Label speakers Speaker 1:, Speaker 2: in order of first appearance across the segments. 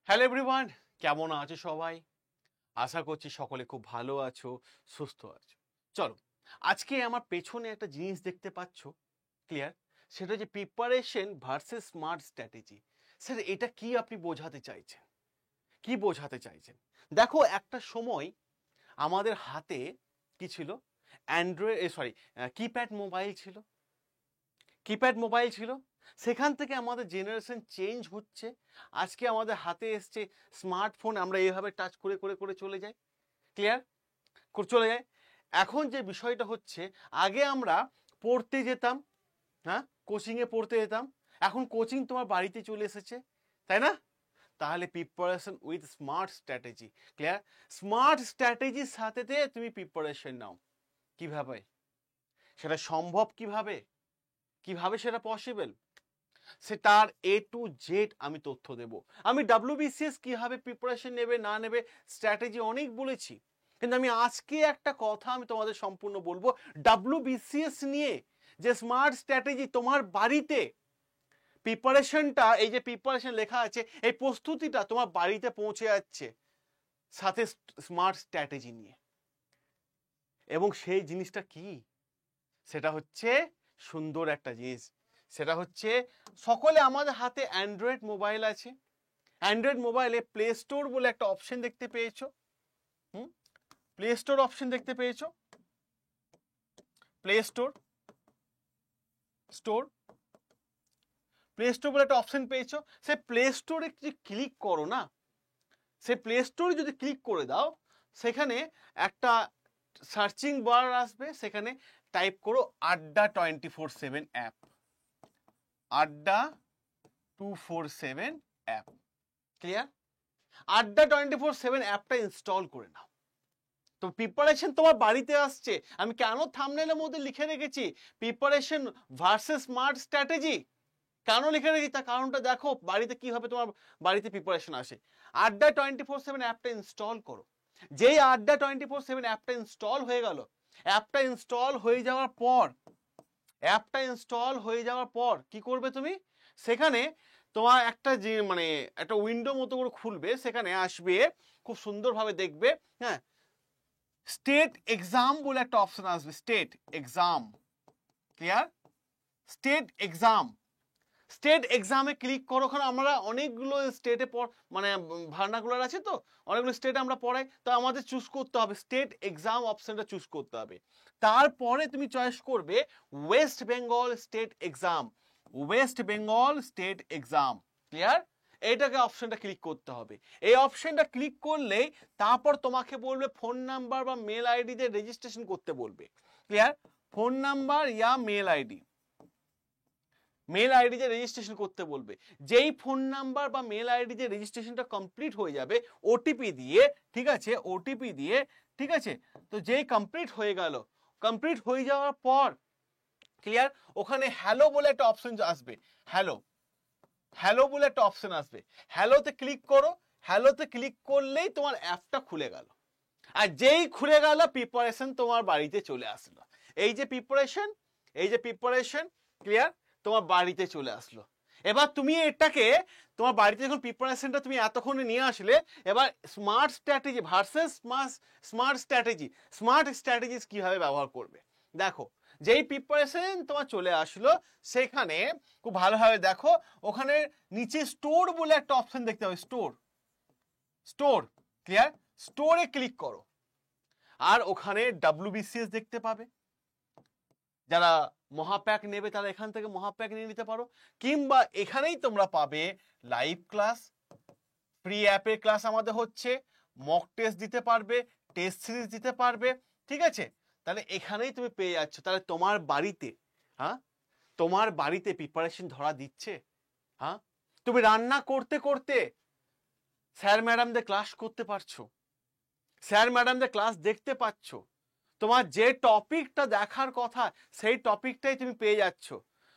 Speaker 1: Hello everyone, কেমন আছো সবাই? আশা করছি সকলে খুব ভালো আছো, সুস্থ আছো। চলো, আজকে আমার পেছনে একটা জিনিস দেখতে পাচ্ছ, ক্লিয়ার? সেটা হচ্ছে preparation versus smart strategy. Sir, এটা কি আপনি বোঝাতে চাইছেন? কি বোঝাতে চাইছেন? দেখো, একটা সময় আমাদের হাতে কি ছিল? কিপ্যাড মোবাইল ছিল। কিপ্যাড মোবাইল ছিল। সেখান থেকে আমাদের জেনারেশন চেঞ্জ হচ্ছে। আজকে আমাদের হাতে এসছে স্মার্টফোন, আমরা এইভাবে টাচ করে করে করে চলে যাই, ক্লিয়ার? চলে যায়। এখন যে বিষয়টা হচ্ছে, আগে আমরা পড়তে যেতাম, হ্যাঁ, কোচিংয়ে পড়তে যেতাম। এখন কোচিং তোমার বাড়িতে চলে এসেছে, তাই না? তাহলে preparation with smart strategy, clear? Smart স্ট্র্যাটেজির সাথে তুমি প্রিপারেশন নাও। কিভাবে সেটা সম্ভব? কিভাবে কিভাবে সেটা পসিবল? সে তার A to Z আমি তথ্য দেব। আমি WBCS কিভাবে প্রিপারেশন নেবে না নেবে স্ট্র্যাটেজি অনেক বলেছি, কিন্তু আমি আজকে একটা কথা আমি তোমাদের সম্পূর্ণ বলবো। WBCS নিয়ে যে স্মার্ট স্ট্র্যাটেজি তোমার বাড়িতে প্রিপারেশনটা, এই যে প্রিপারেশন লেখা আছে, এই প্রস্তুতিটা তোমার বাড়িতে পৌঁছে যাচ্ছে সাথে স্মার্ট স্ট্র্যাটেজি নিয়ে। এবং সেই জিনিসটা কি? সেটা হচ্ছে সুন্দর একটা জিনিস। সেটা হচ্ছে, সকলে আমাদের হাতে অ্যান্ড্রয়েড মোবাইল আছে। অ্যান্ড্রয়েড মোবাইলে প্লে স্টোর বলে একটা অপশন দেখতে পেয়েছো। প্লে স্টোর অপশন দেখতে পেয়েছো। Play store store play store বলে একটা অপশন পেয়েছো। সে প্লে স্টোরে যদি ক্লিক করো না, সে প্লে স্টোরে যদি ক্লিক করে দাও, সেখানে একটা সার্চিং বার আসবে, সেখানে টাইপ করো আড্ডা 24/7 অ্যাপ। আড্ডা 247 অ্যাপ, ক্লিয়ার? আড্ডা 24/7 অ্যাপটা ইনস্টল করে নাও। তো প্রিপারেশন তোমার বাড়িতে আসছে। আমি কেন থাম্বনেলের মধ্যে লিখে রেখেছি প্রিপারেশন ভার্সেস স্মার্ট স্ট্র্যাটেজি? কেন লিখে রেখেছি তার কারণটা দেখো, বাড়িতে কিভাবে তোমার বাড়িতে প্রিপারেশন আসে। আড্ডা 24/7 অ্যাপটা ইনস্টল করো। যেই আড্ডা 24/7 অ্যাপটা ইনস্টল হয়ে গেল, অ্যাপটা ইনস্টল হয়ে যাওয়ার পর কি করবে তুমি? সেখানে তোমার একটা যে একটা উইন্ডো মতো করে খুলবে, সেখানে আসবে, খুব সুন্দরভাবে দেখবে, হ্যাঁ, স্টেট এক্সাম বলে একটা অপশন আসবে। State exam, clear? স্টেট এক্সামে ক্লিক করো। ওখানে আমরা অনেকগুলো স্টেটে ভার্নাকুলার আছে, তো অনেকগুলো স্টেট আমরা পড়াই, তো আমাদের চুজ করতে হবে স্টেট এক্সাম অপশনটা চুজ করতে হবে। তারপরে তুমি চয়েস করবে West Bengal state exam. West Bengal state exam, clear? এইটাকে অপশনটা ক্লিক করতে হবে। এই অপশনটা ক্লিক করলেই তারপর তোমাকে বলবে ফোন নাম্বার বা মেল আইডি দিয়ে রেজিস্ট্রেশন করতে বলবে, ক্লিয়ার? ফোন নাম্বার ইয়া মেল আইডি দিয়ে রেজিস্ট্রেশন করতে বলবে। যেই ফোন নাম্বার বা মেল আইডি দিয়ে রেজিস্ট্রেশনটা কমপ্লিট হয়ে যাবে ওটিপি দিয়ে, ঠিক আছে? ওটিপি দিয়ে, ঠিক আছে? তো যেই কমপ্লিট হয়ে গেল, কমপ্লিট হয়ে যাওয়ার পর, ক্লিয়ার, ওখানে হ্যালো বলে একটা অপশন আসবে। হ্যালো বলে একটা অপশন আসবে। হ্যালোতে ক্লিক করো। হ্যালোতে ক্লিক করলেই তোমার অ্যাপটা খুলে গেল। আর যেই খুলে গেল, প্রিপারেশন তোমার বাড়িতে চলে আসলো। এই যে প্রিপারেশন, ক্লিয়ার, তোমার বাড়িতে চলে আসলো। এবার তুমি এটাকে তোমার বাড়িতে যখন প্রিপারেশনটা তুমি এতক্ষণে নিয়ে আসলে, এবার smart strategy versus smart strategies কিভাবে ব্যবহার করবে দেখো। যেই প্রিপারেশন তোমার চলে আসলো, সেখানে খুব ভালোভাবে দেখো, ওখানে নিচে স্টোর বলে একটা অপশন দেখতে হবে। Store, clear? স্টোরে ক্লিক করো, আর ওখানে WBCS দেখতে পাবে। যারা মহাপ্যাক নেবে তারা এখান থেকে মহাপ্যাক নিয়ে নিতে পারো, কিংবা এখানেই তোমরা পাবে লাইভ ক্লাস, ফ্রি অ্যাপের ক্লাস আমাদের হচ্ছে, মক টেস্ট দিতে পারবে, টেস্ট সিরিজ দিতে পারবে, ঠিক আছে? তাহলে এখানেই তুমি পেয়ে যাচ্ছ। তাহলে তোমার বাড়িতে, হ্যাঁ, তোমার বাড়িতে প্রিপারেশন ধরা দিচ্ছে। হ্যাঁ, তুমি রান্না করতে করতে স্যার ম্যাডামদের ক্লাস করতে পারছো, স্যার ম্যাডামদের ক্লাস দেখতে পাচ্ছ। তোমার যে টপিকটা দেখার কথা, সেই টপিকটাই তুমি পেয়ে যাচ্ছ।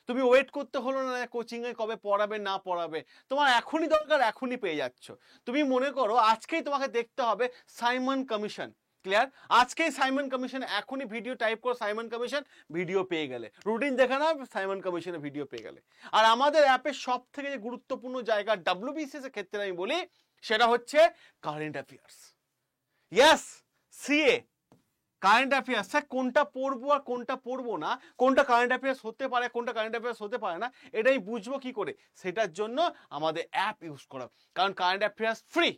Speaker 1: তুমি ওয়েট করতে হলো না কোচিংয়ে কবে পড়াবে না পড়াবে, তোমার এখনই দরকার, এখনই পেয়ে যাচ্ছ। তুমি মনে করো আজকেই তোমাকে দেখতে হবে সাইমন কমিশন, ক্লিয়ার? আজকেই সাইমন কমিশন, এখনই ভিডিও টাইপ করো সাইমন কমিশন, ভিডিও পেয়ে গেলে। রুটিন দেখে না, সাইমন কমিশনের ভিডিও পেয়ে গেলে। আর আমাদের অ্যাপের সব থেকে যে গুরুত্বপূর্ণ জায়গা WBCS এর ক্ষেত্রে আমি বলি, সেটা হচ্ছে current affairs. Yes, CA current affairs. Sir কোনটা পড়বো আর কোনটা পড়বো না, কোনটা কারেন্ট অ্যাফেয়ার্স হতে পারে কোনটা কারেন্ট অ্যাফেয়ার্স হতে পারে না, এটাই বুঝবো কি করে? সেটার জন্য আমাদের অ্যাপ ইউজ করা, কারণ কারেন্ট অ্যাফেয়ার্স ফ্রি।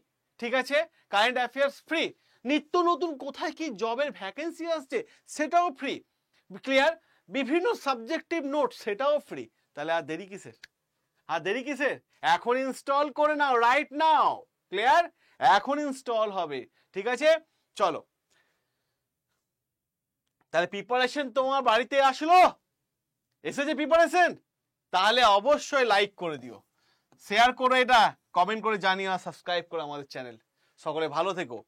Speaker 1: ঠিক আছে, কারেন্ট অ্যাফেয়ার্স ফ্রি, নিত্য নতুন কোথায় কি জবের ভ্যাকেন্সি আসছে সেটাও ফ্রি, ক্লিয়ার? বিভিন্ন সাবজেক্টিভ নোট সেটাও ফ্রি। তাহলে আর দেরি কিসের? আর দেরি কিসের? এখন ইনস্টল করে নাও, রাইট নাও, ক্লিয়ার? এখন ইনস্টল হবে। ঠিক আছে, চলো তাহলে প্রিপারেশন তোমার বাড়িতে আসলো, এসেছে প্রিপারেশন? তাহলে অবশ্যই লাইক করে দিও, শেয়ার করো, এটা কমেন্ট করে জানিও, আর সাবস্ক্রাইব করো আমাদের চ্যানেল। সকলে ভালো থেকো।